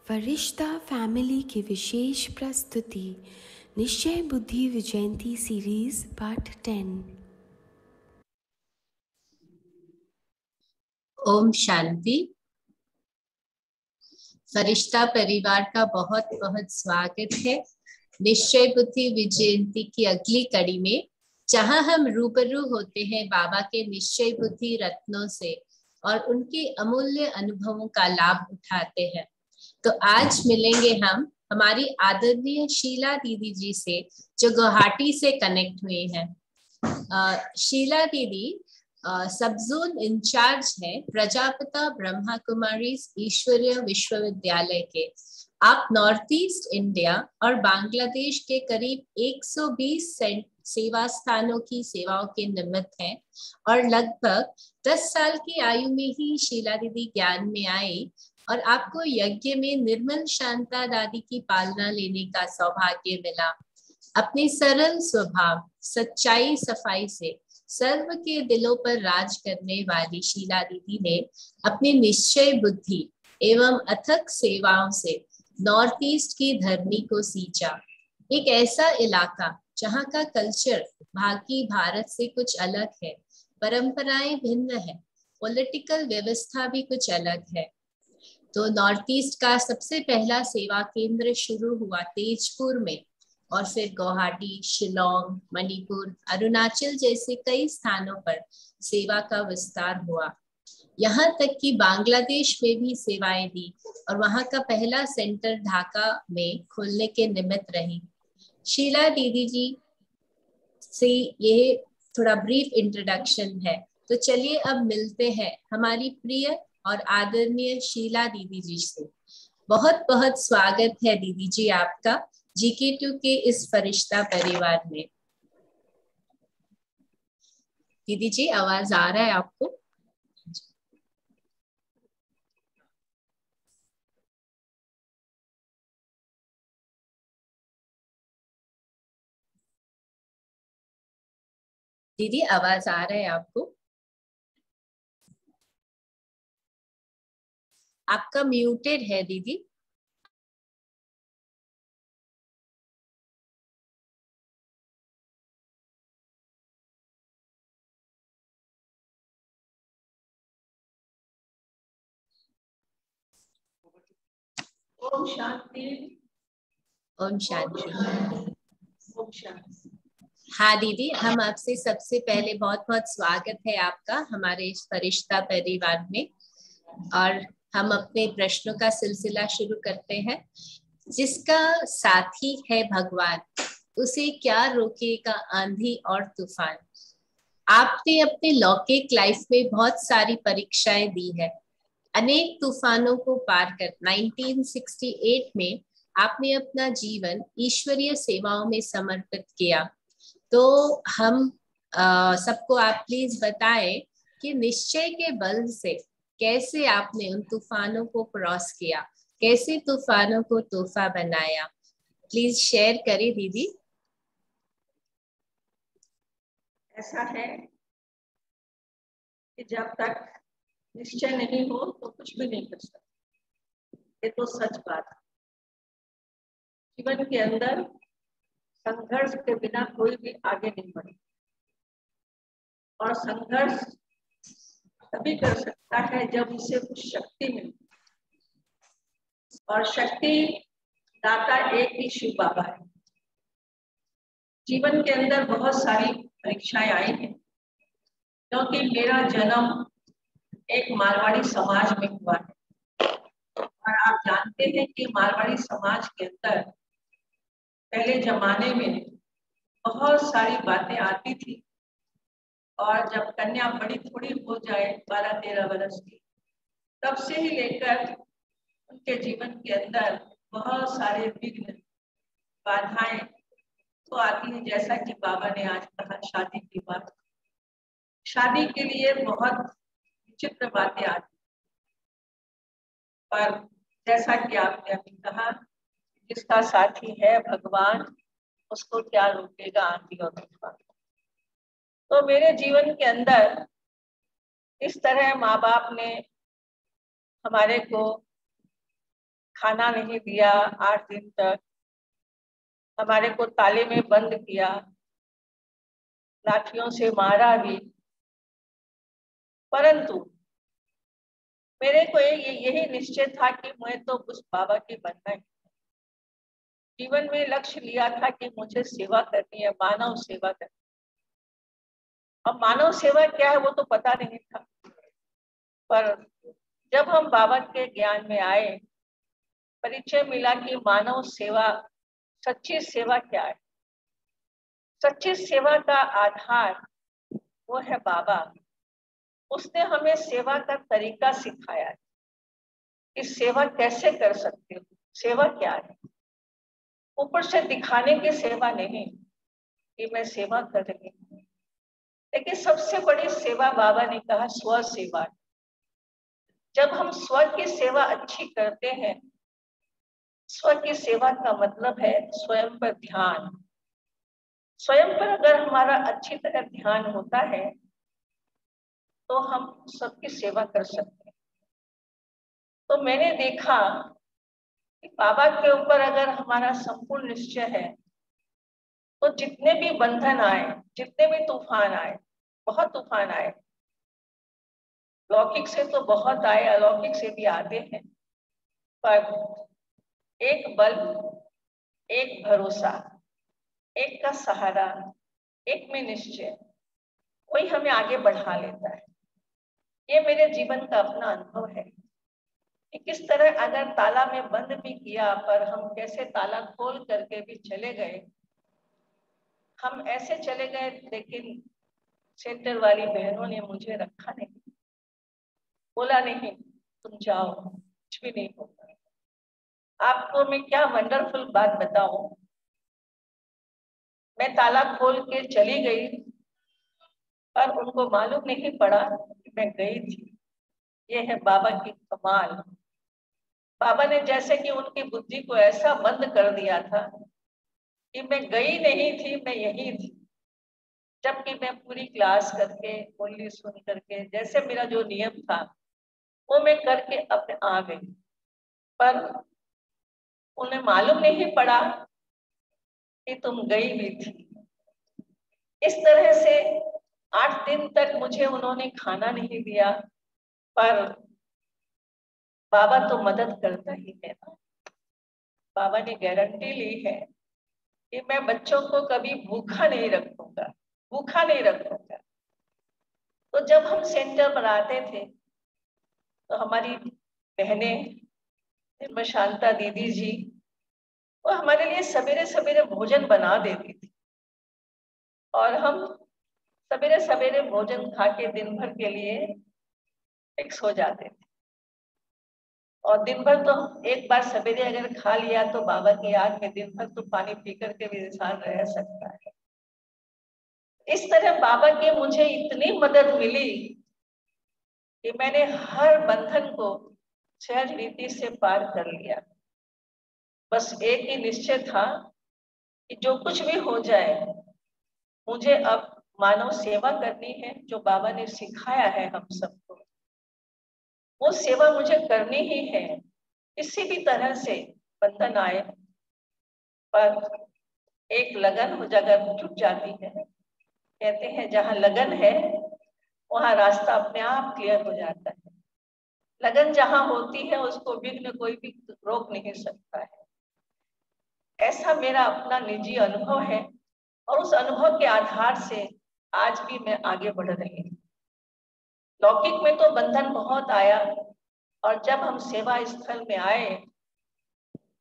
फरिश्ता family की विशेष प्रस्तुति निश्चय बुद्धि विजयंती सीरीज पार्ट 10। ओम शांति। फरिश्ता परिवार का बहुत बहुत स्वागत है निश्चय बुद्धि विजयंती की अगली कड़ी में, जहां हम रूबरू होते हैं बाबा के निश्चय बुद्धि रत्नों से और उनके अमूल्य अनुभवों का लाभ उठाते हैं। तो आज मिलेंगे हम हमारी आदरणीय शीला दीदी जी से, जो गुवाहाटी से कनेक्ट हुए हैं। शीला दीदी सब जोन इंचार्ज है प्रजापिता ब्रह्मा कुमारी ईश्वरीय विश्वविद्यालय के। आप नॉर्थ ईस्ट इंडिया और बांग्लादेश के करीब 120 सेवा स्थानों की सेवाओं के निमित्त हैं और लगभग 10 साल की आयु में ही शीला दीदी ज्ञान में आई और आपको यज्ञ में निर्मल शांता दादी की पालना लेने का सौभाग्य मिला। अपने सरल स्वभाव, सच्चाई, सफाई से सर्व के दिलों पर राज करने वाली शीला दीदी ने अपनी निश्चय बुद्धि एवं अथक सेवाओं से नॉर्थ ईस्ट की धरनी को सींचा। एक ऐसा इलाका जहाँ का कल्चर बाकी भारत से कुछ अलग है, परंपराएं भिन्न है, पॉलिटिकल व्यवस्था भी कुछ अलग है। तो नॉर्थ ईस्ट का सबसे पहला सेवा केंद्र शुरू हुआ तेजपुर में और फिर गुवाहाटी, शिलोंग, मणिपुर, अरुणाचल जैसे कई स्थानों पर सेवा का विस्तार हुआ। यहाँ तक कि बांग्लादेश में भी सेवाएं दी और वहाँ का पहला सेंटर ढाका में खोलने के निमित्त रही। शीला दीदी जी से ये थोड़ा ब्रीफ इंट्रोडक्शन है, तो चलिए अब मिलते हैं हमारी प्रिय और आदरणीय शीला दीदी जी से। बहुत बहुत स्वागत है दीदी जी आपका GK2 के इस फरिश्ता परिवार में। दीदी जी आवाज आ रहा है आपको? दीदी आवाज आ रहा है आपको? आपका म्यूटेड है दीदी। ओम शांति। ओम शांति। ओम शांति। हाँ दीदी, हम आपसे सबसे पहले बहुत बहुत स्वागत है आपका हमारे इस फरिश्ता परिवार में, और हम अपने प्रश्नों का सिलसिला शुरू करते हैं। जिसका साथी है भगवान, उसे क्या रोकेगा आंधी और तूफान। आपने अपने लौकिक लाइफ में बहुत सारी परीक्षाएं दी है, अनेक तूफानों को पार कर 1968 में आपने अपना जीवन ईश्वरीय सेवाओं में समर्पित किया। तो हम सबको आप प्लीज बताएं कि निश्चय के बल से कैसे आपने उन तूफानों को क्रॉस किया, कैसे तूफानों को तोहफा बनाया। प्लीज शेयर करें दीदी। ऐसा है कि जब तक निश्चय नहीं हो तो कुछ भी नहीं कर सकते। ये तो सच बात है। जीवन के अंदर संघर्ष के बिना कोई भी आगे नहीं बढ़े, और संघर्ष तभी कर सकता है जब उसे कुछ शक्ति मिलती, और शक्ति दाता एक ही शिव बाबा है। जीवन के अंदर बहुत सारी परीक्षाएं आई हैं, क्योंकि मेरा जन्म एक मारवाड़ी समाज में हुआ है, और आप जानते हैं कि मारवाड़ी समाज के अंदर पहले जमाने में बहुत सारी बातें आती थी, और जब कन्या बड़ी थोड़ी हो जाए 12-13 वर्ष की, तब से ही लेकर उनके जीवन के अंदर बहुत सारे विघ्न, बाधाएं तो आती हैं। जैसा कि बाबा ने आज कहा, शादी की बात, शादी के लिए बहुत विचित्र बातें आती, पर जैसा कि आपने अभी कहा, जिसका साथी है भगवान, उसको क्या रोकेगा आंधी और तूफान। तो मेरे जीवन के अंदर इस तरह माँ बाप ने हमारे को खाना नहीं दिया, 8 दिन तक हमारे को ताले में बंद किया, लाठियों से मारा भी। परंतु मेरे को यही निश्चय था कि मैं तो उस बाबा की बनना है। जीवन में लक्ष्य लिया था कि मुझे सेवा करनी है, मानव सेवा करनी। अब मानव सेवा क्या है वो तो पता नहीं था, पर जब हम बाबा के ज्ञान में आए, परिचय मिला कि मानव सेवा, सच्ची सेवा क्या है। सच्ची सेवा का आधार वो है बाबा। उसने हमें सेवा का तरीका सिखाया है कि सेवा कैसे कर सकते हो, सेवा क्या है। ऊपर से दिखाने की सेवा नहीं कि मैं सेवा कर रही हूँ, लेकिन सबसे बड़ी सेवा बाबा ने कहा स्व सेवा। जब हम स्व की सेवा अच्छी करते हैं, स्व की सेवा का मतलब है स्वयं पर ध्यान। स्वयं पर अगर हमारा अच्छी तरह ध्यान होता है तो हम सबकी सेवा कर सकते हैं। तो मैंने देखा कि बाबा के ऊपर अगर हमारा संपूर्ण निश्चय है तो जितने भी बंधन आए, जितने भी तूफान आए, बहुत तूफान आए, लौकिक से तो बहुत आए, अलौकिक से भी आते हैं, पर एक बल, एक भरोसा, एक का सहारा, एक में निश्चय, वही हमें आगे बढ़ा लेता है। ये मेरे जीवन का अपना अनुभव है कि किस तरह अगर ताला में बंद भी किया, पर हम कैसे ताला खोल करके भी चले गए। हम ऐसे चले गए, लेकिन सेंटर वाली बहनों ने मुझे रखा नहीं, बोला नहीं तुम जाओ, कुछ भी नहीं होगा। आपको मैं क्या वंडरफुल बात बताऊं, मैं ताला खोल के चली गई, पर उनको मालूम नहीं पड़ा कि मैं गई थी। ये है बाबा की कमाल। बाबा ने जैसे कि उनकी बुद्धि को ऐसा बंद कर दिया था कि मैं गई नहीं थी, मैं यही थी। जबकि मैं पूरी क्लास करके, बोली सुन करके, जैसे मेरा जो नियम था वो मैं करके अपने आ गई, पर उन्हें मालूम नहीं पड़ा कि तुम गई भी थी। इस तरह से 8 दिन तक मुझे उन्होंने खाना नहीं दिया, पर बाबा तो मदद करता ही है ना। बाबा ने गारंटी ली है कि मैं बच्चों को कभी भूखा नहीं रखूंगा, भूखा नहीं रखूंगा। तो जब हम सेंटर पर आते थे तो हमारी बहनें, शांता दीदी जी, वो हमारे लिए सवेरे सवेरे भोजन बना देती थी, और हम सवेरे सवेरे भोजन खा के दिन भर के लिए फिक्स हो जाते थे। और दिन भर तो एक बार सवेरे अगर खा लिया तो बाबा की याद में दिन भर तो पानी पी करके भी इंसान रह सकता है। इस तरह बाबा की मुझे इतनी मदद मिली कि मैंने हर बंधन को सहज रीति से पार कर लिया। बस एक ही निश्चय था कि जो कुछ भी हो जाए, मुझे अब मानव सेवा करनी है, जो बाबा ने सिखाया है हम सबको, वो सेवा मुझे करनी ही है। किसी भी तरह से बंधन आए, पर एक लगन हो जगह जुट जाती है। कहते हैं जहाँ लगन है वहाँ रास्ता अपने आप क्लियर हो जाता है। लगन जहाँ होती है उसको विघ्न कोई भी रोक नहीं सकता है। ऐसा मेरा अपना निजी अनुभव है, और उस अनुभव के आधार से आज भी मैं आगे बढ़ रही हूँ। लौकिक में तो बंधन बहुत आया, और जब हम सेवा स्थल में आए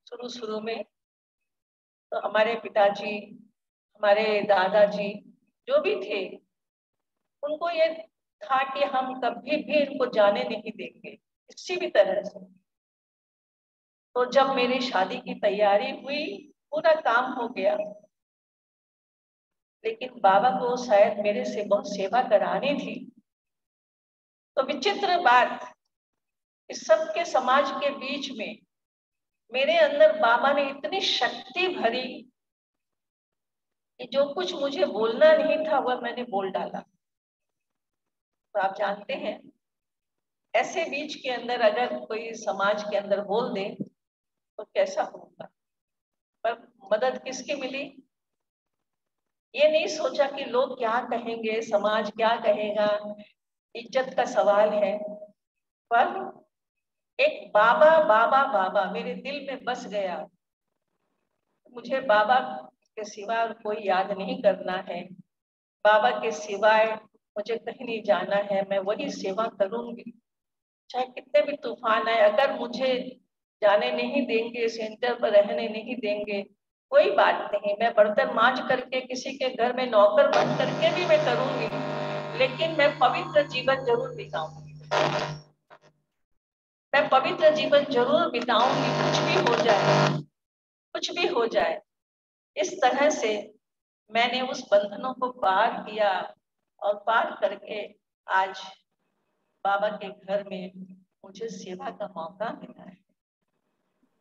शुरू में, तो हमारे पिताजी, हमारे दादाजी जो भी थे, उनको ये था कि हम कभी भी इनको जाने नहीं देंगे किसी भी तरह से। तो जब मेरी शादी की तैयारी हुई, पूरा काम हो गया, लेकिन बाबा को शायद मेरे से बहुत सेवा करानी थी। तो विचित्र बात, इस सबके समाज के बीच में मेरे अंदर बाबा ने इतनी शक्ति भरी कि जो कुछ मुझे बोलना नहीं था वह मैंने बोल डाला। तो आप जानते हैं, ऐसे बीच के अंदर अगर कोई समाज के अंदर बोल दे तो कैसा होगा। पर मदद किसकी मिली, ये नहीं सोचा कि लोग क्या कहेंगे, समाज क्या कहेगा, इज्जत का सवाल है। पर एक बाबा बाबा बाबा मेरे दिल में बस गया। मुझे बाबा के सिवा कोई याद नहीं करना है, बाबा के सिवाय मुझे कहीं नहीं जाना है, मैं वही सेवा करूंगी चाहे कितने भी तूफान आए। अगर मुझे जाने नहीं देंगे, सेंटर पर रहने नहीं देंगे, कोई बात नहीं, मैं बर्तन मांज करके किसी के घर में नौकर बन करके भी मैं करूंगी, लेकिन मैं पवित्र जीवन जरूर बिताऊंगी, मैं पवित्र जीवन जरूर बिताऊंगी, कुछ भी हो जाए, कुछ भी हो जाए। इस तरह से मैंने उस बंधनों को पार किया और पार करके आज बाबा के घर में मुझे सेवा का मौका मिला है।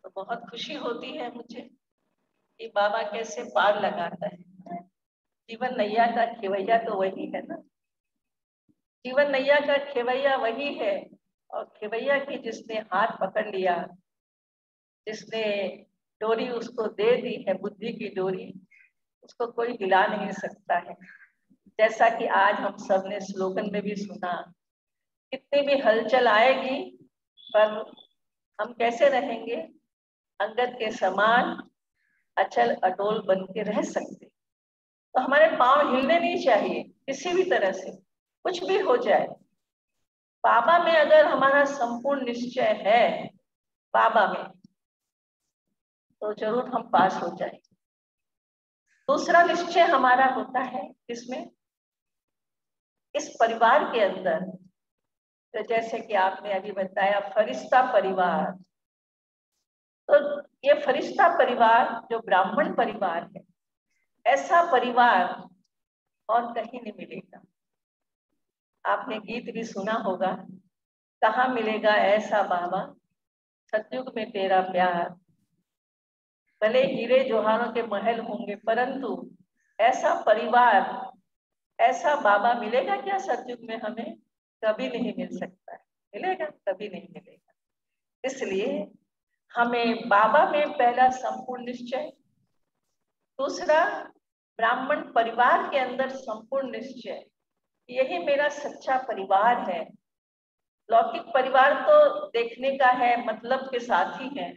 तो बहुत खुशी होती है मुझे कि बाबा कैसे पार लगाता है। जीवन नैया का खेवैया तो वही है ना, जीवन नैया का खेवैया वही है। और खेवैया की जिसने हाथ पकड़ लिया, जिसने डोरी उसको दे दी है, बुद्धि की डोरी, उसको कोई हिला नहीं सकता है। जैसा कि आज हम सब ने स्लोगन में भी सुना, कितनी भी हलचल आएगी पर हम कैसे रहेंगे, अंगद के समान अचल अटोल बन के रह सकते। तो हमारे पांव हिलने नहीं चाहिए किसी भी तरह से, कुछ भी हो जाए। बाबा में अगर हमारा संपूर्ण निश्चय है, बाबा में, तो जरूर हम पास हो जाएंगे। दूसरा निश्चय हमारा होता है इसमें, इस परिवार के अंदर, तो जैसे कि आपने अभी बताया फरिश्ता परिवार, तो ये फरिश्ता परिवार जो ब्राह्मण परिवार है, ऐसा परिवार और कहीं नहीं मिलेगा। आपने गीत भी सुना होगा, कहाँ मिलेगा ऐसा बाबा, सतयुग में तेरा प्यार। भले हीरे जोहारों के महल होंगे, परंतु ऐसा परिवार, ऐसा बाबा मिलेगा क्या सतयुग में? हमें कभी नहीं मिल सकता है, मिलेगा? कभी नहीं मिलेगा। इसलिए हमें बाबा में पहला संपूर्ण निश्चय, दूसरा ब्राह्मण परिवार के अंदर संपूर्ण निश्चय, यही मेरा सच्चा परिवार है। लौकिक परिवार तो देखने का है, मतलब के साथ ही है।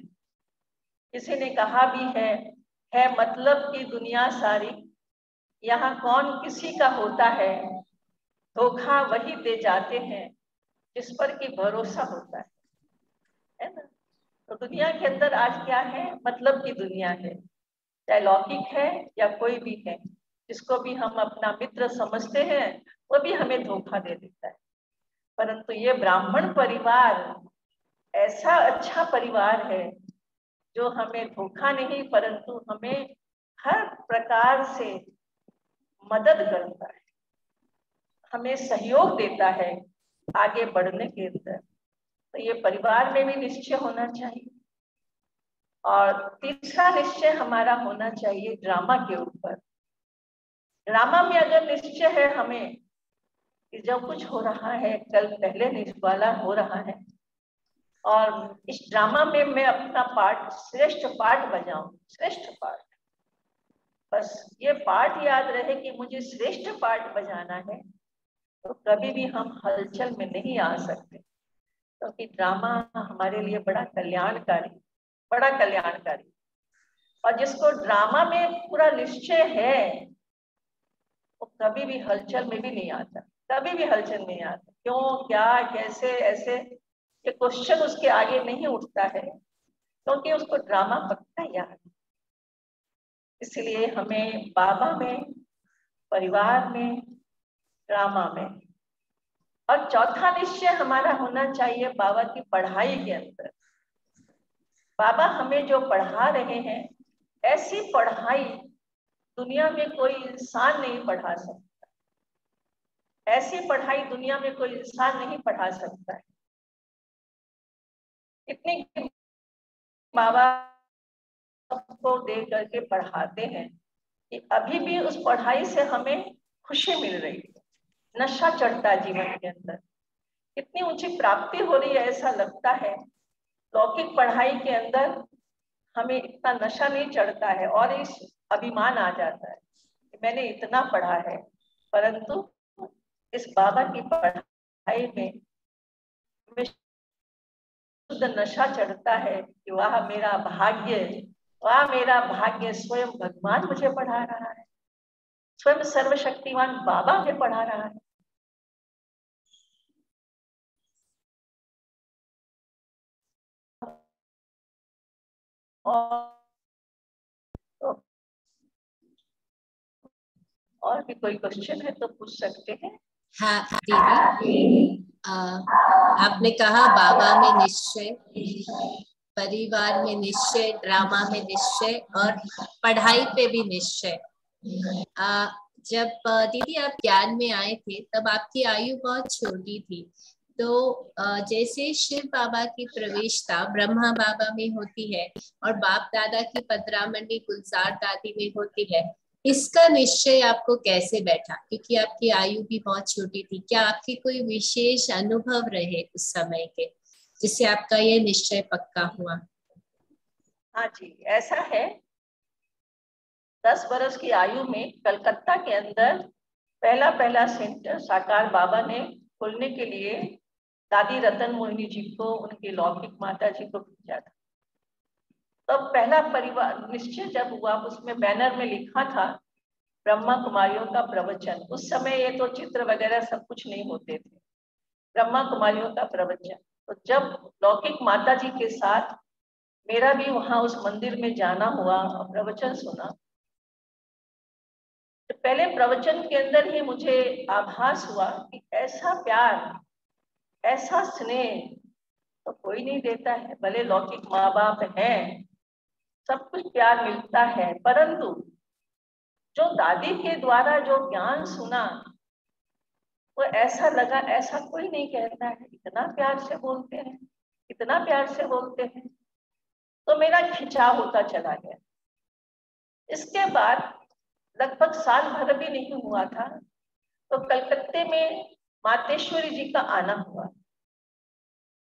किसी ने कहा भी है मतलब की दुनिया सारी, यहाँ कौन किसी का होता है, धोखा वही दे जाते हैं जिस पर कि भरोसा होता है ना। तो दुनिया के अंदर आज क्या है, मतलब की दुनिया है, चाहे लौकिक है या कोई भी है, जिसको भी हम अपना मित्र समझते हैं वो भी हमें धोखा दे देता है। परंतु ये ब्राह्मण परिवार ऐसा अच्छा परिवार है जो हमें धोखा नहीं, परंतु हमें हर प्रकार से मदद करता है, हमें सहयोग देता है आगे बढ़ने के अंदर। तो ये परिवार में भी निश्चय होना चाहिए। और तीसरा निश्चय हमारा होना चाहिए ड्रामा के ऊपर। ड्रामा में अगर निश्चय है हमें कि जो कुछ हो रहा है कल पहले वाला हो रहा है, और इस ड्रामा में मैं अपना पार्ट, श्रेष्ठ पार्ट बजाऊं, श्रेष्ठ पार्ट, बस ये पार्ट याद रहे कि मुझे श्रेष्ठ पार्ट बजाना है, तो कभी भी हम हलचल में नहीं आ सकते। क्योंकि ड्रामा हमारे लिए बड़ा कल्याणकारी, बड़ा कल्याणकारी। और जिसको ड्रामा में पूरा निश्चय है वो कभी भी हलचल में भी नहीं आता, कभी भी हलचल नहीं आता। क्यों, क्या, कैसे, ऐसे ये क्वेश्चन उसके आगे नहीं उठता है, क्योंकि उसको ड्रामा पक्का याद है। इसलिए हमें बाबा में, परिवार में, ड्रामा में। और चौथा निश्चय हमारा होना चाहिए बाबा की पढ़ाई के अंदर। बाबा हमें जो पढ़ा रहे हैं, ऐसी पढ़ाई दुनिया में कोई इंसान नहीं पढ़ा सकता, ऐसी पढ़ाई दुनिया में कोई इंसान नहीं पढ़ा सकता है। इतनी बाबा को दे करके पढ़ाते हैं कि अभी भी उस पढ़ाई से हमें खुशी मिल रही है, नशा चढ़ता है जीवन के अंदर, कितनी ऊंची प्राप्ति हो रही है, ऐसा लगता है। लौकिक पढ़ाई के अंदर हमें इतना नशा नहीं चढ़ता है और इस अभिमान आ जाता है कि मैंने इतना पढ़ा है, परंतु इस बाबा की पढ़ाई में हमें शुद्ध नशा चढ़ता है कि वाह मेरा भाग्य, वाह मेरा भाग्य, स्वयं भगवान मुझे पढ़ा रहा है, स्वयं सर्वशक्तिमान बाबा मुझे पढ़ा रहा है। और भी कोई क्वेश्चन है तो पूछ सकते हैं। हाँ दीदी, आपने कहा बाबा में निश्चय, परिवार में निश्चय, ड्रामा में निश्चय और पढ़ाई पे भी निश्चय। जब दीदी आप ज्ञान में आए थे तब आपकी आयु बहुत छोटी थी, तो जैसे शिव बाबा की प्रवेशता ब्रह्मा बाबा में होती है और बाप दादा की पदरामंडी गुलजार दादी में होती है, इसका निश्चय आपको कैसे बैठा? क्योंकि आपकी आयु भी बहुत छोटी थी। क्या आपके कोई विशेष अनुभव रहे उस समय के जिससे आपका ये निश्चय पक्का हुआ? हाँ जी, ऐसा है। 10 वर्ष की आयु में कलकत्ता के अंदर पहला सेंटर साकार बाबा ने खोलने के लिए दादी रतन मोहिनी जी को, उनकी लौकिक माता जी को भेजा था। तब पहला परिवार निश्चय जब हुआ, उसमें बैनर में लिखा था ब्रह्मा कुमारियों का प्रवचन। उस समय ये तो चित्र वगैरह सब कुछ नहीं होते थे, ब्रह्मा कुमारियों का प्रवचन। तो जब लौकिक माता जी के साथ मेरा भी वहां उस मंदिर में जाना हुआ और प्रवचन सुना, तो पहले प्रवचन के अंदर ही मुझे आभास हुआ कि ऐसा प्यार, ऐसा स्नेह तो कोई नहीं देता है। भले लौकिक माँ बाप हैं, सब कुछ प्यार मिलता है, परंतु जो दादी के द्वारा जो ज्ञान सुना वो ऐसा लगा, ऐसा कोई नहीं कहता है। इतना प्यार से बोलते हैं, इतना प्यार से बोलते हैं। तो मेरा खिंचाव होता चला गया। इसके बाद लगभग साल भर भी नहीं हुआ था तो कलकत्ते में मातेश्वरी जी का आना हुआ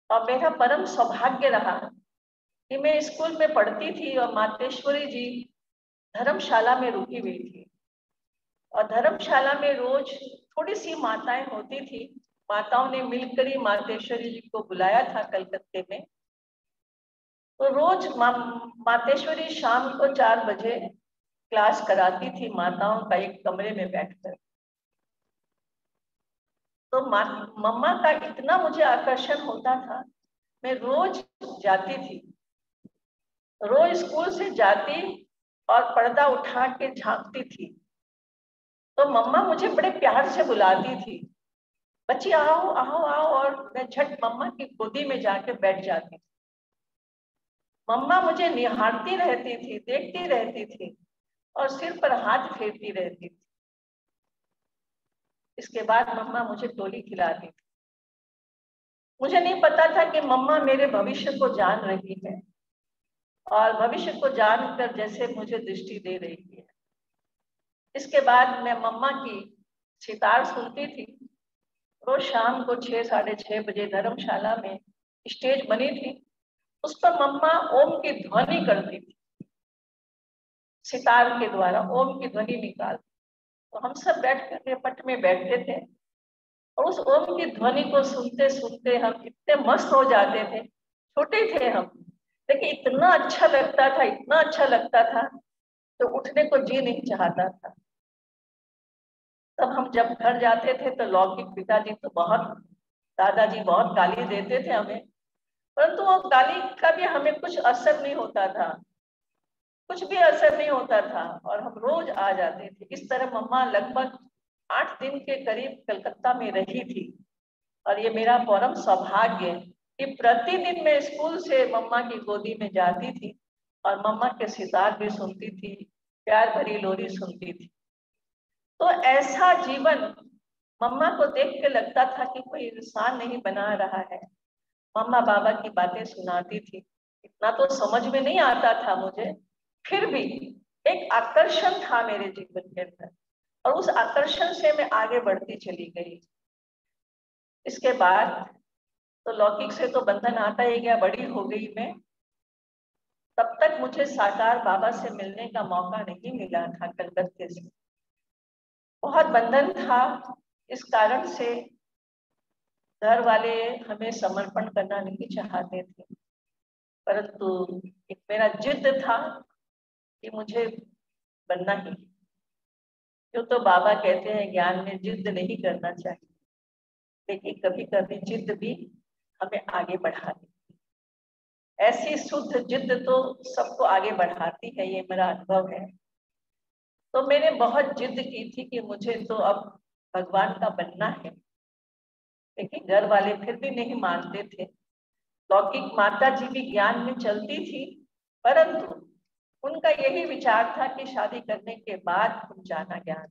और मेरा परम सौभाग्य रहा कि मैं स्कूल में पढ़ती थी और मातेश्वरी जी धर्मशाला में रुकी हुई थी और धर्मशाला में रोज थोड़ी सी माताएं होती थी। माताओं ने मिलकर ही मातेश्वरी जी को बुलाया था कलकत्ते में। तो रोज मातेश्वरी शाम को 4 बजे क्लास कराती थी माताओं का एक कमरे में बैठकर। तो मम्मा का इतना मुझे आकर्षण होता था, मैं रोज जाती थी, रोज स्कूल से जाती और पर्दा उठा के झांकती थी। तो मम्मा मुझे बड़े प्यार से बुलाती थी, बच्ची आओ आओ आओ, और मैं झट मम्मा की गोदी में जाके बैठ जाती थी। मम्मा मुझे निहारती रहती थी, देखती रहती थी और सिर पर हाथ फेरती रहती थी। इसके बाद मम्मा मुझे टोली खिलाती थी। मुझे नहीं पता था कि मम्मा मेरे भविष्य को जान रही है और भविष्य को जानकर जैसे मुझे दृष्टि दे रही है। इसके बाद मैं मम्मा की सितार सुनती थी। रोज शाम को 6 साढ़े 6 बजे धर्मशाला में स्टेज बनी थी, उस पर मम्मा ओम की ध्वनि करती थी, सितार के द्वारा ओम की ध्वनि निकालती। तो हम सब बैठ कर पट में बैठते थे और उस ओम की ध्वनि को सुनते सुनते हम इतने मस्त हो जाते थे। छोटे थे हम, लेकिन इतना अच्छा लगता था, इतना अच्छा लगता था तो उठने को जी नहीं चाहता था। तब हम जब घर जाते थे तो लौकिक पिताजी तो बहुत, दादाजी बहुत गाली देते थे हमें, परंतु वो गाली का भी हमें कुछ असर नहीं होता था, कुछ भी असर नहीं होता था और हम रोज आ जाते थे। इस तरह मम्मा लगभग 8 दिन के करीब कलकत्ता में रही थी और ये मेरा परम सौभाग्य कि प्रतिदिन मैं स्कूल से मम्मा की गोदी में जाती थी और मम्मा के सितार भी सुनती थी, प्यार भरी लोरी सुनती थी। तो ऐसा जीवन मम्मा को देख के लगता था कि कोई इंसान नहीं बना रहा है। मम्मा बाबा की बातें सुनाती थी, इतना तो समझ में नहीं आता था मुझे, फिर भी एक आकर्षण था मेरे जीवन के अंदर और उस आकर्षण से मैं आगे बढ़ती चली गई। इसके बाद तो लौकिक से तो बंधन आता ही गया, बड़ी हो गई मैं तब तक मुझे साकार बाबा से मिलने का मौका नहीं मिला था। कलकत्ते से बहुत बंधन था, इस कारण से घर वाले हमें समर्पण करना नहीं चाहते थे, परंतु एक मेरा जिद था कि मुझे बनना ही। जो तो बाबा कहते हैं ज्ञान में जिद नहीं करना चाहिए, लेकिन कभी कभी जिद भी हमें आगे बढ़ाती है। ऐसी शुद्ध जिद तो सबको आगे बढ़ाती है, ये मेरा अनुभव है। तो मैंने बहुत जिद की थी कि मुझे तो अब भगवान का बनना है, लेकिन घर वाले फिर भी नहीं मानते थे। लौकिक माता जी भी ज्ञान में चलती थी, परंतु उनका यही विचार था कि शादी करने के बाद तुम जाना ज्ञान।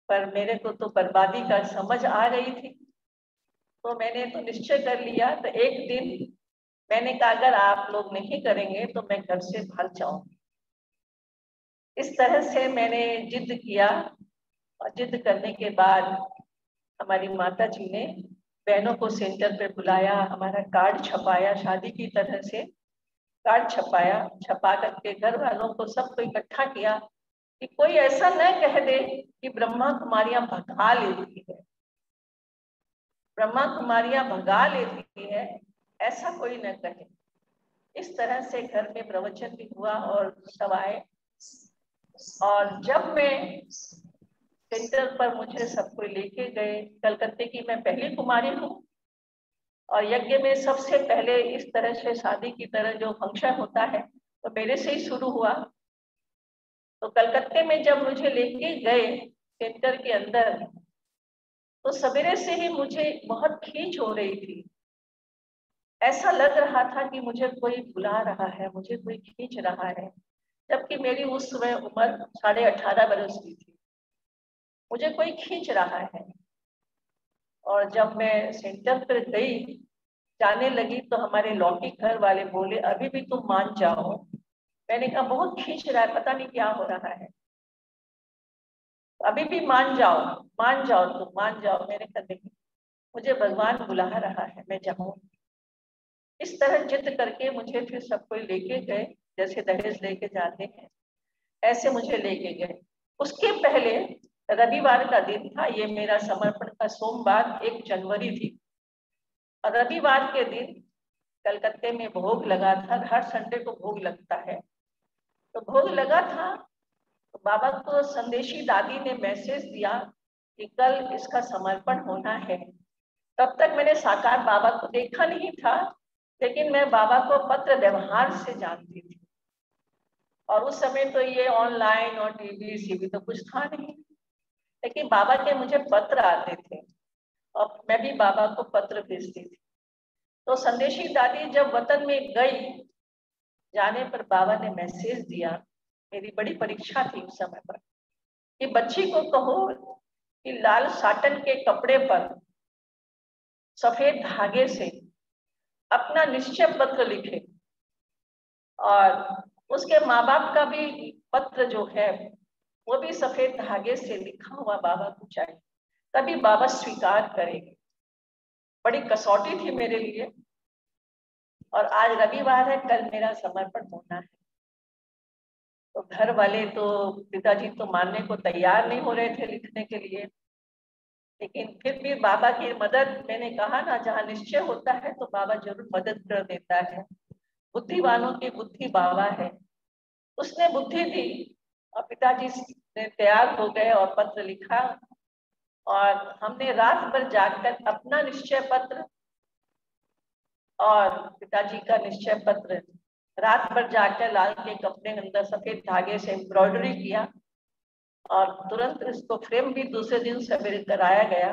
पर मेरे को तो बर्बादी का समझ आ गई थी, तो मैंने तो निश्चय कर लिया। तो एक दिन मैंने कहा अगर आप लोग नहीं करेंगे तो मैं घर से भाग जाऊंगी। इस तरह से मैंने जिद किया, और जिद करने के बाद हमारी माता जी ने बहनों को सेंटर पे बुलाया, हमारा कार्ड छपाया, शादी की तरह से कार्ड छपाया। छपा करके घर वालों को सबको इकट्ठा किया कि कोई ऐसा न कह दे कि ब्रह्मा कुमारियां भगा लेती है, ब्रह्मा कुमारियां भगा लेती है, ऐसा कोई न कहे। इस तरह से घर में प्रवचन भी हुआ और सब आए। और जब मैं सेंटर पर मुझे सबको लेके गए, कलकत्ते की मैं पहली कुमारी हूँ, और यज्ञ में सबसे पहले इस तरह से शादी की तरह जो फंक्शन होता है तो मेरे से ही शुरू हुआ। तो कलकत्ते में जब मुझे लेके गए सेंटर के अंदर, तो सवेरे से ही मुझे बहुत खींच हो रही थी। ऐसा लग रहा था कि मुझे कोई बुला रहा है, मुझे कोई खींच रहा है, जबकि मेरी उस समय उम्र 18.5 बरस की थी। मुझे कोई खींच रहा है। और जब मैं सेंटर पर गई, जाने लगी, तो हमारे लौकिक घर वाले बोले अभी भी तुम मान जाओ। मैंने कहा बहुत खींच रहा है, पता नहीं क्या हो रहा है, अभी भी मान जाओ, मान जाओ, तुम मान जाओ। मैंने कहा नहीं, मुझे भगवान बुला रहा है, मैं जाऊं। इस तरह जिद करके मुझे फिर सब कोई लेके गए, जैसे दहेज लेके जाते हैं ऐसे मुझे लेके गए। उसके पहले रविवार का दिन था, ये मेरा समर्पण का सोमवार 1 जनवरी थी। और रविवार के दिन कलकत्ते में भोग लगा था, हर संडे को भोग लगता है। तो भोग लगा था, तो बाबा को संदेशी दादी ने मैसेज दिया कि कल इसका समर्पण होना है। तब तक मैंने साकार बाबा को देखा नहीं था, लेकिन मैं बाबा को पत्र व्यवहार से जानती थी। और उस समय तो ये ऑनलाइन और टीवी सीवी तो कुछ था नहीं, लेकिन बाबा के मुझे पत्र आते थे और मैं भी बाबा को पत्र भेजती थी। तो संदेशी दादी जब वतन में गई, जाने पर बाबा ने मैसेज दिया, मेरी बड़ी परीक्षा थी उस समय पर, कि बच्ची को कहो कि लाल साटन के कपड़े पर सफेद धागे से अपना निश्चय पत्र लिखे, और उसके माँ बाप का भी पत्र जो है वो भी सफेद धागे से लिखा हुआ बाबा को चाहिए, तभी बाबा स्वीकार करेंगे। बड़ी कसौटी थी मेरे लिए। और आज रविवार है, कल मेरा समर्पण होना है। तो घर वाले तो, पिताजी तो मानने को तैयार नहीं हो रहे थे लिखने के लिए, लेकिन फिर भी बाबा की मदद, मैंने कहा ना जहाँ निश्चय होता है तो बाबा जरूर मदद कर देता है। बुद्धिवानों की बुद्धि बाबा है, उसने बुद्धि दी और पिताजी ने तैयार हो गए और पत्र लिखा। और हमने रात भर जागकर अपना निश्चय पत्र और पिताजी का निश्चय पत्र रात भर जाकर लाल के कपड़े के अंदर सफेद धागे से एम्ब्रॉयडरी किया, और तुरंत इसको फ्रेम भी दूसरे दिन सवेरे कराया गया।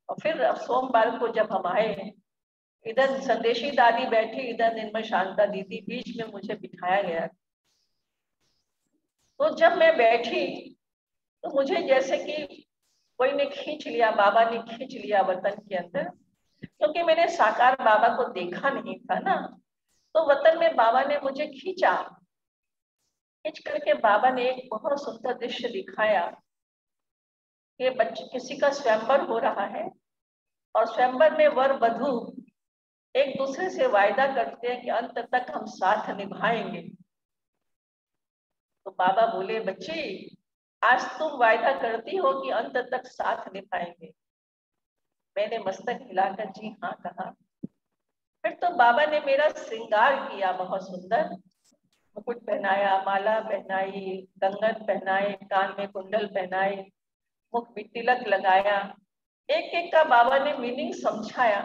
और फिर सोमवार को जब हम आए, इधर संदेशी दादी बैठी, इधर निर्मल शांता दीदी, बीच में मुझे बिठाया गया। तो जब मैं बैठी तो मुझे जैसे कि कोई ने खींच लिया, बाबा ने खींच लिया वतन के अंदर, क्योंकि मैंने साकार बाबा को देखा नहीं था ना। तो वतन में बाबा ने मुझे खींचा, खींच करके बाबा ने एक बहुत सुंदर दृश्य दिखाया कि बच्चे किसी का स्वयंवर हो रहा है, और स्वयंवर में वर वधू एक दूसरे से वायदा करते हैं कि अंत तक हम साथ निभाएंगे। तो बाबा बोले, बच्ची आज तुम वायदा करती हो कि अंत तक साथ निभाएंगे। मैंने मस्तक हिलाकर जी हाँ कहा। फिर तो बाबा ने मेरा श्रृंगार किया, बहुत सुंदर मुकुट पहनाया, माला पहनाई, कंगन पहनाए, कान में कुंडल पहनाए, मुख में तिलक लगाया। एक एक का बाबा ने मीनिंग समझाया,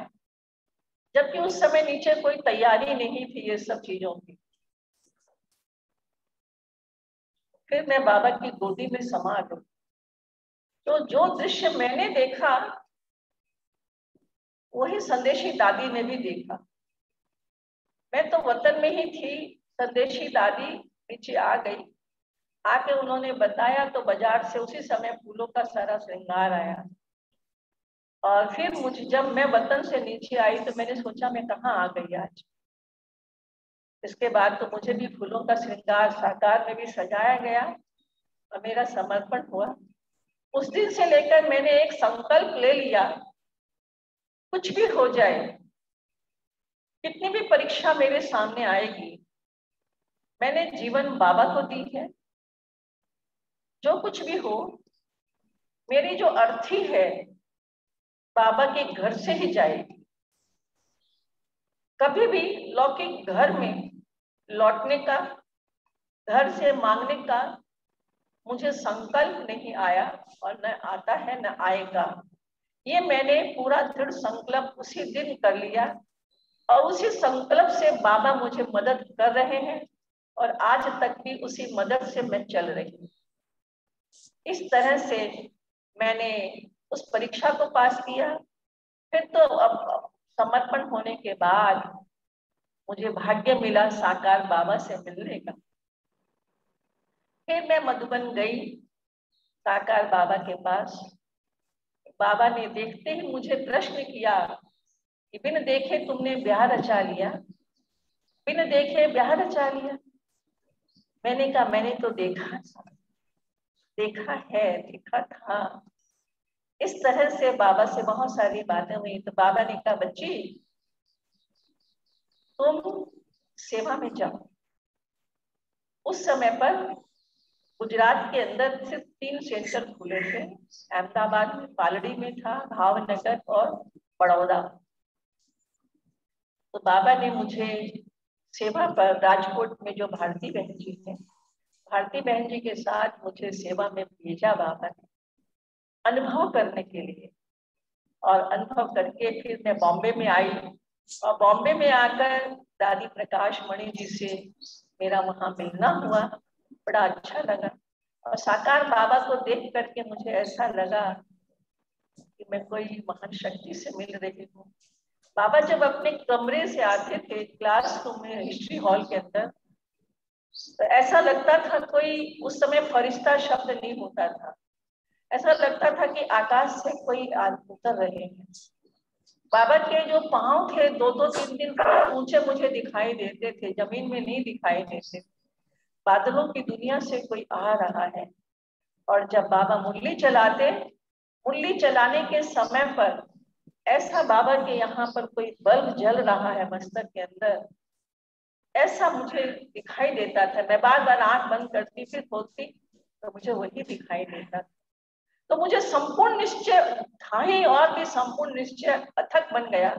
जबकि उस समय नीचे कोई तैयारी नहीं थी ये सब चीजों की। फिर मैं बाबा की गोदी में समा गई। तो जो दृश्य मैंने देखा वही संदेशी दादी ने भी देखा। मैं तो वतन में ही थी, संदेशी दादी नीचे आ गई। आके उन्होंने बताया तो बाजार से उसी समय फूलों का सारा श्रृंगार आया। और फिर मुझे, जब मैं वतन से नीचे आई तो मैंने सोचा मैं कहाँ आ गई आज। इसके बाद तो मुझे भी फूलों का श्रृंगार साकार में भी सजाया गया और मेरा समर्पण हुआ। उस दिन से लेकर मैंने एक संकल्प ले लिया, कुछ भी हो जाए, कितनी भी परीक्षा मेरे सामने आएगी, मैंने जीवन बाबा को दी है। जो कुछ भी हो, मेरी जो अर्थी है बाबा के घर से ही जाएगी। कभी भी लौकिक घर में लौटने का, घर से मांगने का मुझे संकल्प नहीं आया और न आता है न आएगा। ये मैंने पूरा दृढ़ संकल्प उसी दिन कर लिया और उसी संकल्प से बाबा मुझे मदद कर रहे हैं और आज तक भी उसी मदद से मैं चल रही हूँ। इस तरह से मैंने उस परीक्षा को पास किया। फिर तो अब समर्पण होने के बाद मुझे भाग्य मिला साकार बाबा से मिलने का। फिर मैं मधुबन गई साकार बाबा के पास। बाबा ने देखते ही मुझे प्रश्न किया कि बिन देखे तुमने ब्याह रचा लिया, बिन देखे ब्याह रचा लिया। मैंने कहा मैंने तो देखा है, देखा था। इस तरह से बाबा से बहुत सारी बातें हुई। तो बाबा ने कहा, बच्ची तुम सेवा में जाओ। उस समय पर गुजरात के अंदर सिर्फ 3 सेंटर खुले थे, अहमदाबाद में, पालड़ी में था, भावनगर और बड़ौदा। तो बाबा ने मुझे सेवा पर राजकोट में जो भारती बहन जी है, भारती बहन जी के साथ मुझे सेवा में भेजा बाबा ने, अनुभव करने के लिए। और अनुभव करके फिर मैं बॉम्बे में आई और बॉम्बे में आकर दादी प्रकाश मणि जी से मेरा वहां मिलना हुआ। बड़ा अच्छा लगा और साकार बाबा को देख करके मुझे ऐसा लगा कि मैं कोई महान शक्ति से मिल रही हूँ। बाबा जब अपने कमरे से आते थे क्लासरूम में, हिस्ट्री हॉल के अंदर, तो ऐसा लगता था कोई, उस समय फरिश्ता शब्द नहीं होता था, ऐसा लगता था कि आकाश से कोई उतर रहे हैं। बाबा के जो पांव थे 2-2, 3-3 फुट ऊंचे मुझे दिखाई देते थे, जमीन में नहीं दिखाई देते। बादलों की दुनिया से कोई आ रहा है। और जब बाबा मुरली चलाते, मुरली चलाने के समय पर ऐसा बाबा के यहाँ पर कोई बल्ब जल रहा है मस्तक के अंदर, ऐसा मुझे दिखाई देता था। मैं बार बार आंख बंद करती फिर खोलती तो मुझे वही दिखाई देता था। तो मुझे संपूर्ण निश्चय था ही, और भी संपूर्ण निश्चय अथक बन गया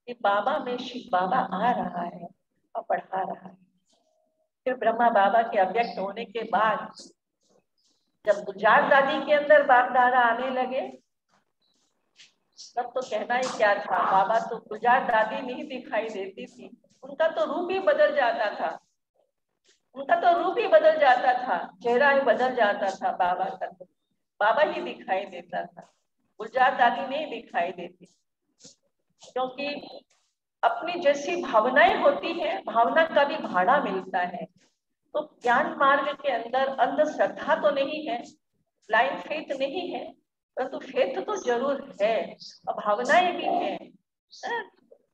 कि बाबा में शिव बाबा आ रहा है और पढ़ा रहा है। फिर ब्रह्मा बाबा के अव्यक्त होने के बाद जब गुजरात दादी के अंदर बाप दादा आने लगे, तब तो कहना ही क्या था। बाबा तो गुजरात दादी नहीं दिखाई देती थी, उनका तो रूप ही बदल जाता था, उनका तो रूप ही बदल जाता था, चेहरा ही बदल जाता था बाबा का। तो बाबा ही दिखाई देता था, गुजरात दादी नहीं दिखाई देती। क्योंकि अपनी जैसी भावनाएं होती हैं, भावना का भी भाड़ा मिलता है। तो ज्ञान मार्ग के अंदर अंधश्रद्धा तो नहीं है, ब्लाइंड फेथ नहीं है, परंतु फेथ तो जरूर है और भावनाएं भी हैं।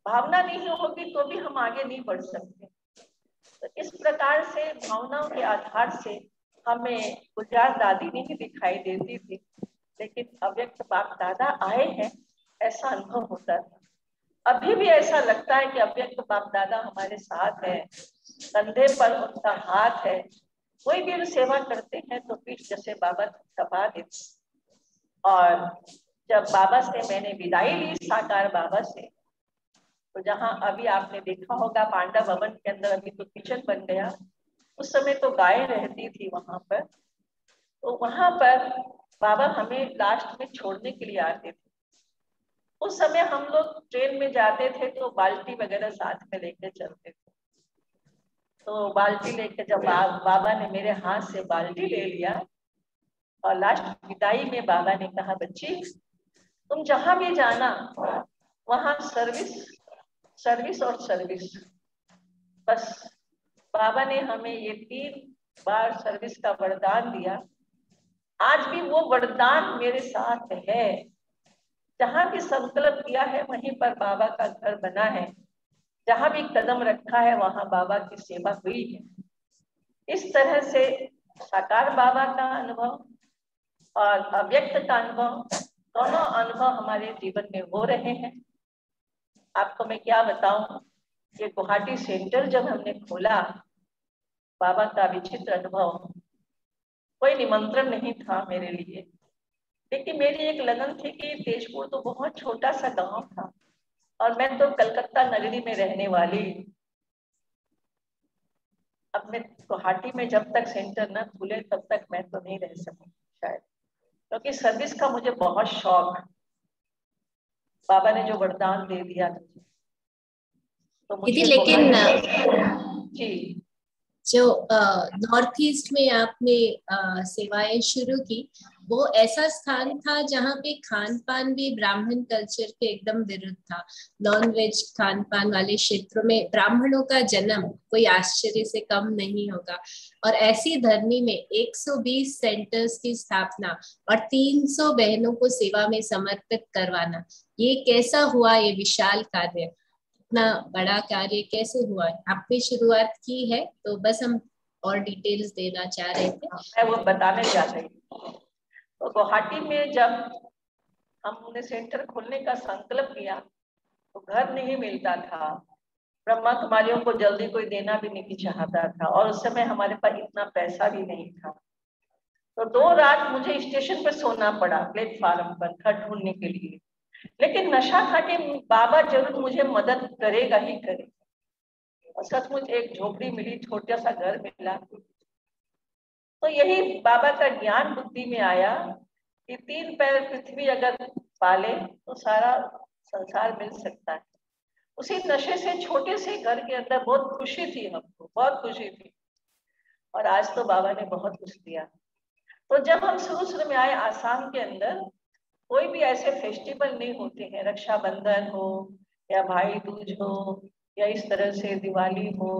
भावना नहीं होगी तो भी हम आगे नहीं बढ़ सकते। तो इस प्रकार से भावनाओं के आधार से हमें गुजरात दादी नहीं दिखाई देती थी, लेकिन अव्यक्त बाप दादा आए हैं ऐसा अनुभव होता था। अभी भी ऐसा लगता है कि अव्यक्त बाप दादा हमारे साथ है, कंधे पर उनका हाथ है। कोई भी सेवा करते हैं तो पीठ जैसे बाबा दबा देते। और जब बाबा से मैंने विदाई ली, साकार बाबा से, तो जहाँ अभी आपने देखा होगा पांडा भवन के अंदर अभी तो किचन बन गया, उस समय तो गाय रहती थी वहां पर। तो वहां पर बाबा हमें लास्ट में छोड़ने के लिए आते थे। उस समय हम लोग ट्रेन में जाते थे तो बाल्टी वगैरह साथ में लेके चलते थे। तो बाल्टी लेके जब बाबा ने मेरे हाथ से बाल्टी ले लिया और लास्ट विदाई में बाबा ने कहा, बच्ची तुम जहां भी जाना वहां सर्विस सर्विस और सर्विस। बस बाबा ने हमें ये 3 बार सर्विस का वरदान दिया। आज भी वो वरदान मेरे साथ है। जहां भी संकल्प किया है वहीं पर बाबा का घर बना है, जहां भी कदम रखा है वहां बाबा की सेवा हुई है। इस तरह से साकार बाबा का अनुभव और अव्यक्त का अनुभव, दोनों अनुभव हमारे जीवन में हो रहे हैं। आपको मैं क्या बताऊं, ये गुवाहाटी सेंटर जब हमने खोला, बाबा का विचित्र अनुभव। कोई निमंत्रण नहीं था मेरे लिए, लेकिन मेरी एक लगन थी कि तेजपुर तो बहुत छोटा सा गांव था और मैं तो कलकत्ता नगरी में रहने वाली। अब मैं गुवाहाटी में जब तक सेंटर न खुले तब तक मैं तो नहीं रह सकूंगी शायद, क्योंकि सर्विस का मुझे बहुत शौक। बाबा ने जो वरदान दे दिया मुझे, तो मुझे लेकिन जी जो नॉर्थ ईस्ट में आपने सेवाएं शुरू की, वो ऐसा स्थान था जहाँ पे खान पान भी ब्राह्मण कल्चर के एकदम विरुद्ध था। नॉन वेज खान पान वाले क्षेत्रों में ब्राह्मणों का जन्म कोई आश्चर्य से कम नहीं होगा। और ऐसी धरनी में 120 सेंटर्स की स्थापना और 300 बहनों को सेवा में समर्पित करवाना, ये कैसा हुआ? ये विशाल कार्य, इतना बड़ा कार्य कैसे हुआ? आपने शुरुआत की है तो बस हम और डिटेल्स देना चाह रहे थे। मैं वो बताने जा रही हूँ। तो गुवाहाटी में जब हमने सेंटर खोलने का संकल्प किया तो घर नहीं मिलता था। ब्रह्मा कुमारियों को जल्दी कोई देना भी नहीं चाहता था और उस समय हमारे पास इतना पैसा भी नहीं था। तो 2 रात मुझे स्टेशन पर सोना पड़ा प्लेटफार्म पर घर ढूंढने के लिए। लेकिन नशा था कि बाबा जरूर मुझे मदद करेगा ही करेगा। और सचमुच एक झोपड़ी मिली, छोटा सा घर मिला। तो यही बाबा का ज्ञान बुद्धि में आया कि 3 पैर पृथ्वी अगर पाले तो सारा संसार मिल सकता है। उसी नशे से छोटे से घर के अंदर बहुत खुशी थी, हमको बहुत खुशी थी। और आज तो बाबा ने बहुत कुछ दिया। तो जब हम शुरू में आए आसाम के अंदर, कोई भी ऐसे फेस्टिवल नहीं होते हैं, रक्षाबंधन हो या भाई दूज हो या इस तरह से दिवाली हो,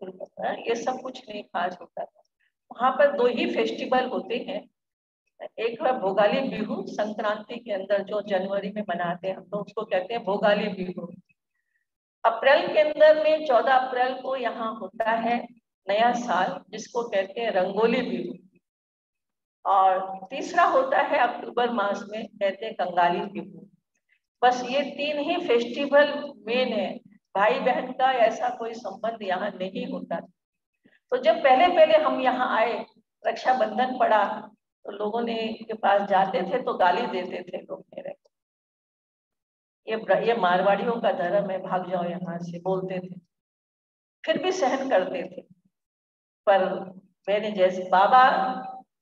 ये सब कुछ नहीं खास होता था। वहां पर 2 ही फेस्टिवल होते हैं। एक है भोगाली बिहू, संक्रांति के अंदर जो जनवरी में मनाते हैं, हम तो उसको कहते हैं भोगाली बिहू। अप्रैल के अंदर में 14 अप्रैल को यहाँ होता है नया साल, जिसको कहते हैं रंगोली बिहू। और तीसरा होता है अक्टूबर मास में, कहते हैं कंगाली बिहू। बस ये 3 ही फेस्टिवल मेन है। भाई बहन का ऐसा कोई संबंध यहाँ नहीं होता। तो जब पहले हम यहाँ आए, रक्षाबंधन पड़ा तो लोगों ने के पास जाते थे तो गाली देते थे लोग मेरे, ये मारवाड़ियों का धर्म है, भाग जाओ यहाँ से, बोलते थे। फिर भी सहन करते थे। पर मैंने जैसे बाबा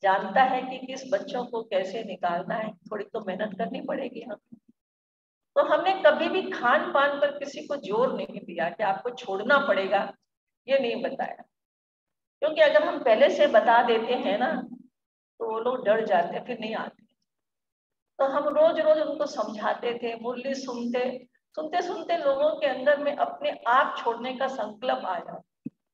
जानता है कि किस बच्चों को कैसे निकालना है, थोड़ी तो मेहनत करनी पड़ेगी हमें। तो हमने कभी भी खान पान पर किसी को जोर नहीं दिया कि आपको छोड़ना पड़ेगा, ये नहीं बताया। क्योंकि अगर हम पहले से बता देते हैं ना तो वो लोग डर जाते, फिर नहीं आते। तो हम रोज रोज उनको समझाते थे, मुरली सुनते सुनते सुनते लोगों के अंदर में अपने आप छोड़ने का संकल्प आया।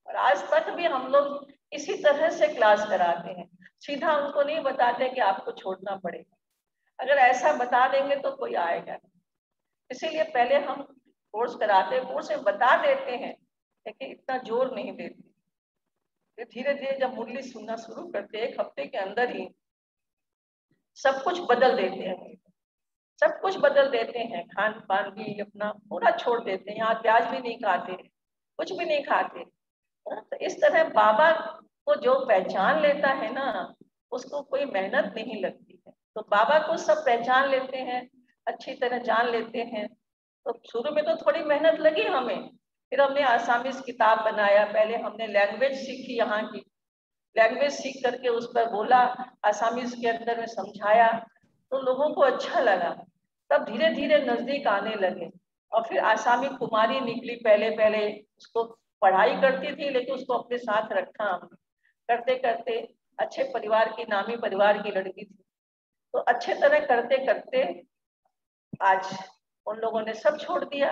और आज तक भी हम लोग इसी तरह से क्लास कराते हैं, सीधा उनको नहीं बताते कि आपको छोड़ना पड़ेगा। अगर ऐसा बता देंगे तो कोई आएगा नहीं। इसीलिए पहले हम कोर्स कराते, कोर्स में बता देते हैं लेकिन इतना जोर नहीं देते। फिर धीरे धीरे जब मुरली सुनना शुरू करते, 1 हफ्ते के अंदर ही सब कुछ बदल देते हैं। सब कुछ बदल देते हैं, खान पान भी अपना पूरा छोड़ देते हैं, यहाँ प्याज भी नहीं खाते, कुछ भी नहीं खाते। तो इस तरह बाबा को जो पहचान लेता है ना, उसको कोई मेहनत नहीं लगती है। तो बाबा को सब पहचान लेते हैं, अच्छी तरह जान लेते हैं। तो शुरू में तो थोड़ी मेहनत लगी हमें, फिर हमने आसामीज किताब बनाया, पहले हमने लैंग्वेज सीखी, यहाँ की लैंग्वेज सीख करके उस पर बोला, आसामीज के अंदर में समझाया, तो लोगों को अच्छा लगा। तब धीरे धीरे नजदीक आने लगे। और फिर आसामी कुमारी निकली, पहले पहले उसको पढ़ाई करती थी, लेकिन उसको अपने साथ रखा हमने, करते करते अच्छे परिवार की, नामी परिवार की लड़की थी, तो अच्छे तरह करते करते आज उन लोगों ने सब छोड़ दिया,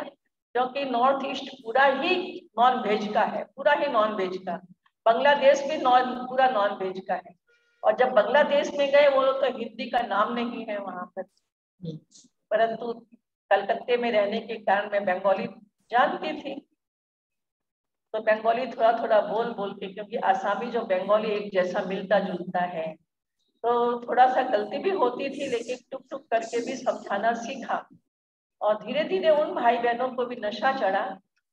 क्योंकि नॉर्थ ईस्ट पूरा ही नॉन वेज का है, पूरा ही नॉन वेज का। बांग्लादेश भी पूरा नॉन वेज का है। और जब बांग्लादेश में गए, वो लोग तो हिंदी का नाम नहीं है वहां पर, परंतु कलकत्ते में रहने के कारण मैं बंगाली जानती थी, तो बंगाली थोड़ा थोड़ा बोल बोल के, क्योंकि आसामी जो बंगाली एक जैसा मिलता जुलता है, तो थोड़ा सा गलती भी होती थी, लेकिन टुक टुक करके भी समझाना सीखा। और धीरे धीरे उन भाई बहनों को भी नशा चढ़ा,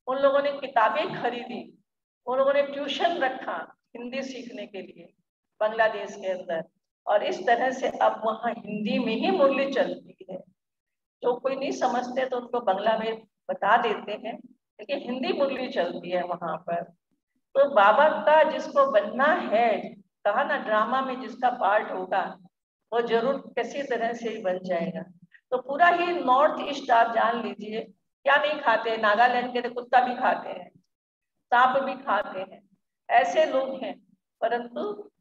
उन लोगों ने किताबें खरीदी, उन लोगों ने ट्यूशन रखा हिंदी सीखने के लिए बांग्लादेश के अंदर। और इस तरह से अब वहाँ हिंदी में ही मुरली चलती है। जो कोई नहीं समझते तो उनको बांग्ला में बता देते हैं, लेकिन हिंदी मुरली चलती है वहां पर। तो बाबा का जिसको बनना है, कहा ना ड्रामा में जिसका पार्ट होगा, वो जरूर किसी तरह से ही बन जाएगा। तो पूरा ही नॉर्थ ईस्ट आप जान लीजिए, क्या नहीं खाते, नागालैंड के तो कुत्ता भी खाते हैं, सांप भी खाते हैं, ऐसे लोग हैं। परंतु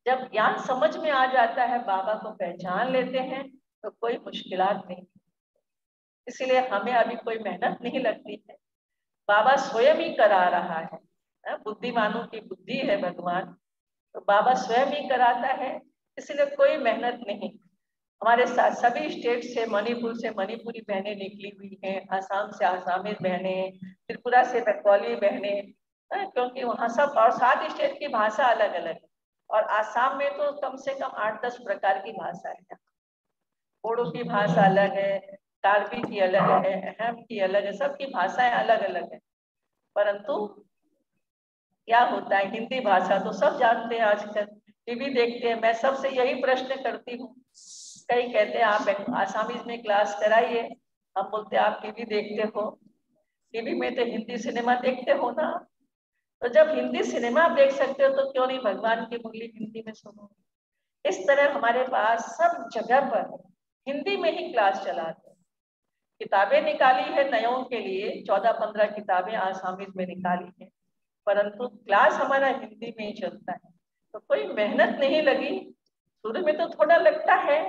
जब ज्ञान समझ में आ जाता है, बाबा को पहचान लेते हैं, तो कोई मुश्किलात नहीं। इसलिए हमें अभी कोई मेहनत नहीं लगती है, बाबा स्वयं ही करा रहा है। बुद्धिमानों की बुद्धि है भगवान, तो बाबा स्वयं ही कराता है, इसलिए कोई मेहनत नहीं। हमारे साथ सभी स्टेट से, मणिपुर से मणिपुरी बहनें निकली हुई हैं, आसाम से आसामी बहनें, त्रिपुरा से बंगाली बहनें, क्योंकि वहाँ सब, और 7 स्टेट की भाषा अलग अलग है। और आसाम में तो कम से कम 8-10 प्रकार की भाषा है। बोडो की भाषा अलग है, कार्बी की अलग है, अहम की अलग है, सबकी भाषाएं अलग अलग है। परंतु क्या होता है, हिंदी भाषा तो सब जानते हैं। आजकल टीवी देखते हैं, मैं सबसे यही प्रश्न करती हूँ, कई कहते हैं आप आसामीज में क्लास कराइए, हम बोलते हैं आप टीवी देखते हो, टीवी में तो हिंदी सिनेमा देखते हो ना, तो जब हिंदी सिनेमा आप देख सकते हो, तो क्यों नहीं भगवान की मुरली हिंदी में सुनो। इस तरह हमारे पास सब जगह पर हिंदी में ही क्लास चलाते हैं। किताबें निकाली है नयों के लिए, 14-15 किताबें आसामीज में निकाली है, परंतु क्लास हमारा हिंदी में ही चलता है। तो कोई मेहनत नहीं लगी। शुरू में तो थोड़ा लगता है,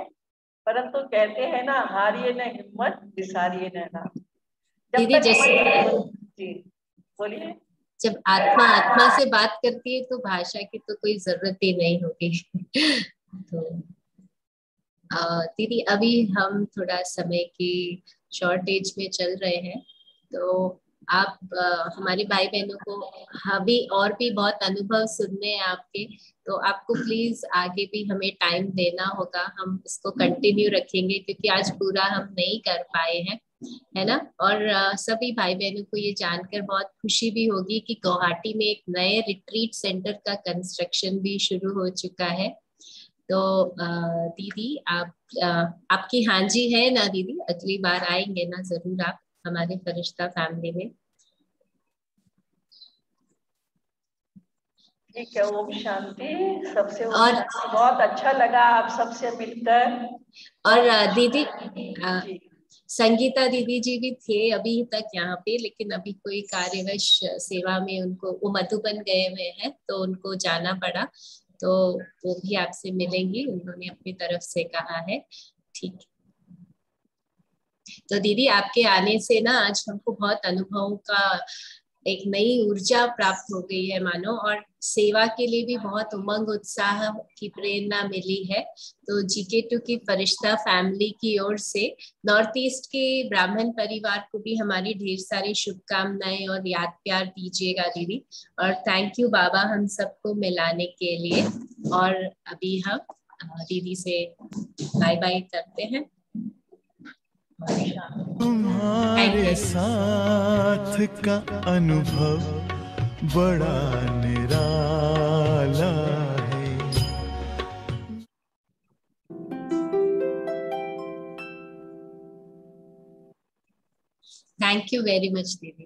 परंतु कहते हैं ना, हारिए न हिम्मत, बिसारिए न नाम। दीदी जैसे जी बोलिए। जब आत्मा आत्मा से बात करती है, तो भाषा की तो कोई जरूरत ही नहीं होगी। तो दीदी अभी हम थोड़ा समय की शॉर्टेज में चल रहे हैं, तो आप हमारे भाई बहनों को अभी और भी बहुत अनुभव सुनने हैं आपके, तो आपको प्लीज आगे भी हमें टाइम देना होगा, हम इसको कंटिन्यू रखेंगे, क्योंकि आज पूरा हम नहीं कर पाए हैं, है ना। और सभी भाई बहनों को ये जानकर बहुत खुशी भी होगी कि गुवाहाटी में एक नए रिट्रीट सेंटर का कंस्ट्रक्शन भी शुरू हो चुका है। तो दीदी आपकी हाँ जी है ना दीदी, अगली बार आएंगे ना जरूर आप हमारे फरिश्ता फैमिली में। ठीक है, ओम शांति सबसे। और बहुत अच्छा लगा आप सबसे मिलकर। और दीदी संगीता दीदी जी भी थे अभी तक यहाँ पे, लेकिन अभी कोई कार्यवश सेवा में उनको, वो मधुबन गए हुए हैं तो उनको जाना पड़ा, तो वो भी आपसे मिलेंगी, उन्होंने अपनी तरफ से कहा है। ठीक, तो दीदी आपके आने से ना आज हमको बहुत अनुभवों का एक नई ऊर्जा प्राप्त हो गई है मानो, और सेवा के लिए भी बहुत उमंग उत्साह की प्रेरणा मिली है। तो GK2 की फरिश्ता फैमिली की ओर से नॉर्थ ईस्ट के ब्राह्मण परिवार को भी हमारी ढेर सारी शुभकामनाएं और याद प्यार दीजिएगा दीदी। और थैंक यू बाबा हम सबको मिलाने के लिए। और अभी हम दीदी से बाय बाय करते हैं। तुम्हारे साथ का अनुभव बड़ा निराला है। थैंक यू वेरी मच दीदी।